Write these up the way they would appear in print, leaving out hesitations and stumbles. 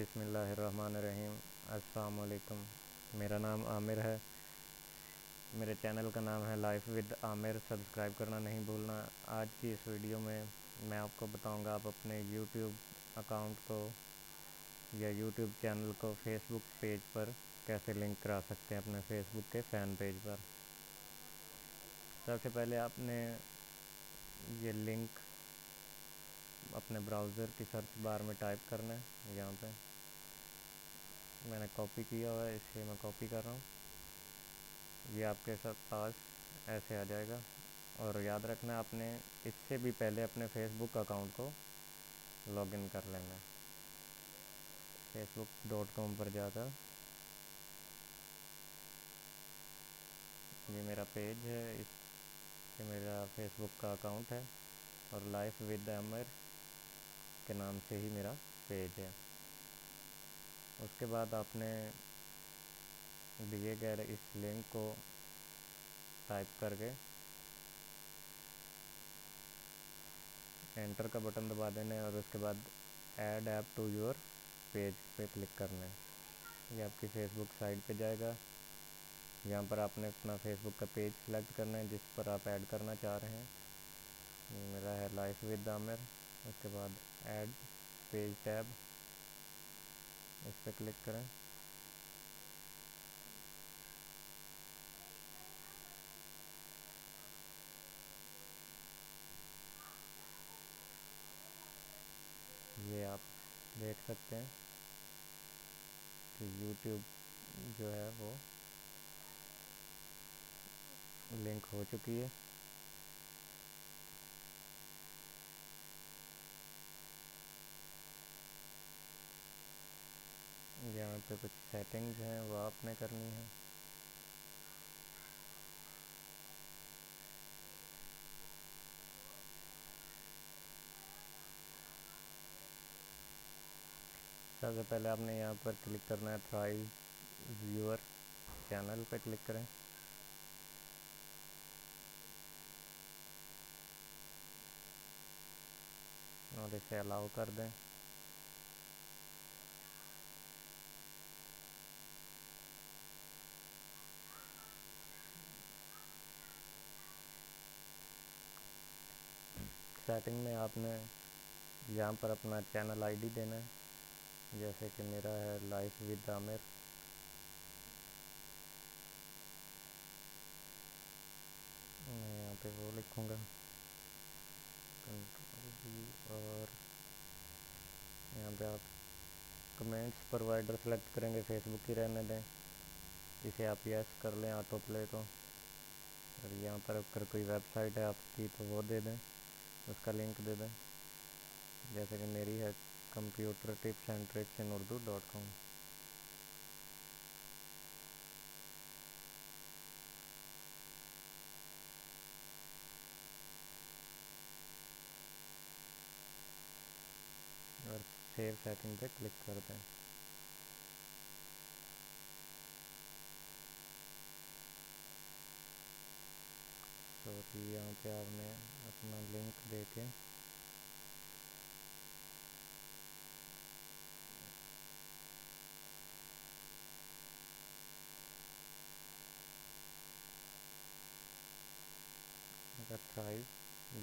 بسم اللہ الرحمن الرحیم۔ السلام علیکم، میرا نام عامر ہے۔ میرے چینل کا نام ہے لائف ود عامر، سبسکرائب کرنا نہیں بھولنا۔ آج کی اس ویڈیو میں آپ کو بتاؤں گا آپ اپنے یوٹیوب اکاؤنٹ کو یا یوٹیوب چینل کو فیس بک پیج پر کیسے لنک کرا سکتے ہیں، اپنے فیس بک کے فین پیج پر۔ سب سے پہلے آپ نے یہ لنک اپنے براؤزر کی سرچ بار میں ٹائپ کرنا ہے۔ یہاں پہ میں نے کاپی کیا ہوا ہے، اس لیے میں کاپی کر رہا ہوں۔ یہ آپ کے ساتھ پاس ایسے آ جائے گا، اور یاد رکھنا آپ نے اس سے بھی پہلے اپنے فیس بک اکاؤنٹ کو لاگ ان کر لینا ہے۔ facebook.com پر جا کر یہ میرا پیج ہے، یہ میرا فیس بک کا اکاؤنٹ ہے، اور لائف ود عامر کے نام سے ہی میرا پیج ہے۔ اس کے بعد آپ نے دیے گئے اس لنک کو ٹائپ کر کے انٹر کا بٹن دبا دینا ہے، اور اس کے بعد add app to your page پہ کلک کرنا ہے۔ یہ آپ کی فیس بک سائٹ پہ جائے گا۔ یہاں پر آپ نے اپنا فیس بک کا پیج سلیکٹ کرنا ہے جس پر آپ ایڈ کرنا چاہ رہے ہیں۔ یہ میرا ہے لائف ود عامر۔ اس کے بعد ایڈ پیج ٹیب، اس پہ کلک کریں۔ یہ آپ دیکھ سکتے ہیں کہ یوٹیوب جو ہے وہ لنک ہو چکی ہے۔ یہاں پہ کچھ سیٹنگز ہیں وہ آپ نے کرنی ہے۔ سب سے پہلے آپ نے یہاں پر کلک کرنا ہے تھرائیو یور چینل پہ کلک کریں، اور اسے الاؤ کر دیں۔ سیٹنگ میں آپ نے یہاں پر اپنا چینل آئی ڈی دینا ہے، جیسے کہ میرا ہے لائف ود عامر۔ میں یہاں پہ وہ لکھوں گا اور یہاں پہ آپ کمنٹس پرووائڈر سلیکٹ کریں گے، فیس بک ہی رہنے دیں، اسے آپ یس کر لیں آٹو پلے کو۔ اور یہاں پر اگر کوئی ویب سائٹ ہے آپ کی تو وہ دے دیں، اس کا لنک دے دیں، جیسے کہ میری ہے کمپیوٹر ٹپس اینڈ ٹرکس ان اردو.com۔ اور سیو سیٹنگ پہ کلک کر دیں۔ تو یہاں پہ آپ نے اپنا لنک دے کے تھرائیو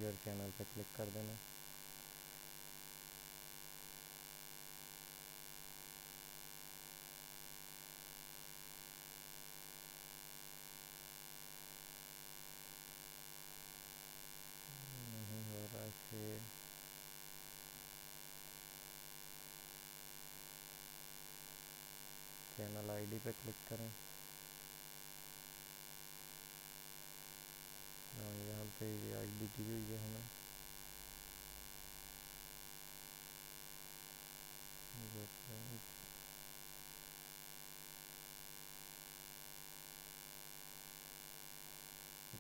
یور چینل پہ کلک کر دینا۔ نہیں ہو رہا سیو، چینل آئی ڈی پہ کلک کریں، اور یہاں پہ یہ آئی ڈی دی ہوئی ہے ہمیں،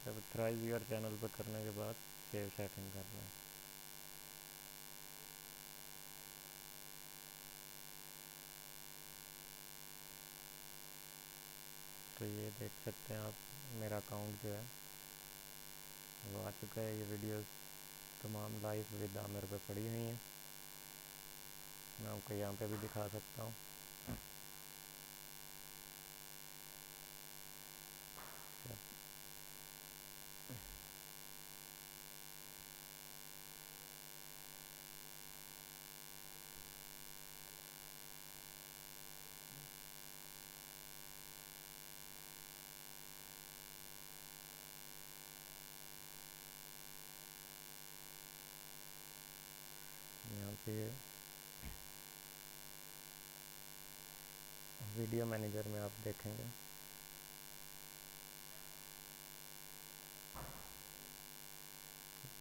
جب تھرائیو یور چینل پہ کرنے کے بعد سیو سیٹنگ کرنا ہے۔ تو یہ دیکھ سکتے ہیں آپ، میرا اکاؤنٹ جو ہے وہ آ چکا ہے۔ یہ ویڈیوز تمام لائف ود عامر پہ پڑی ہوئی ہیں۔ میں آپ کو یہاں پہ بھی دکھا سکتا ہوں. یہاں پہ ویڈیو مینیجر میں آپ دیکھیں گے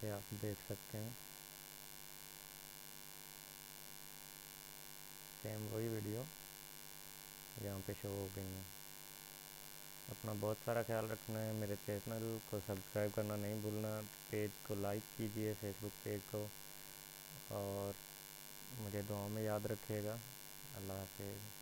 یہ آپ دیکھ سکتے ہیں سیم وہی ویڈیو یہاں پہ شو ہو گئی ہیں. اپنا بہت سارا خیال رکھنا ہے. میرے چینل کو سبسکرائب کرنا نہیں بھولنا. پیج کو لائک کیجئے، فیس بک پیج کو، اور مجھے دعاؤں میں یاد رکھیے گا. اللہ حافظ.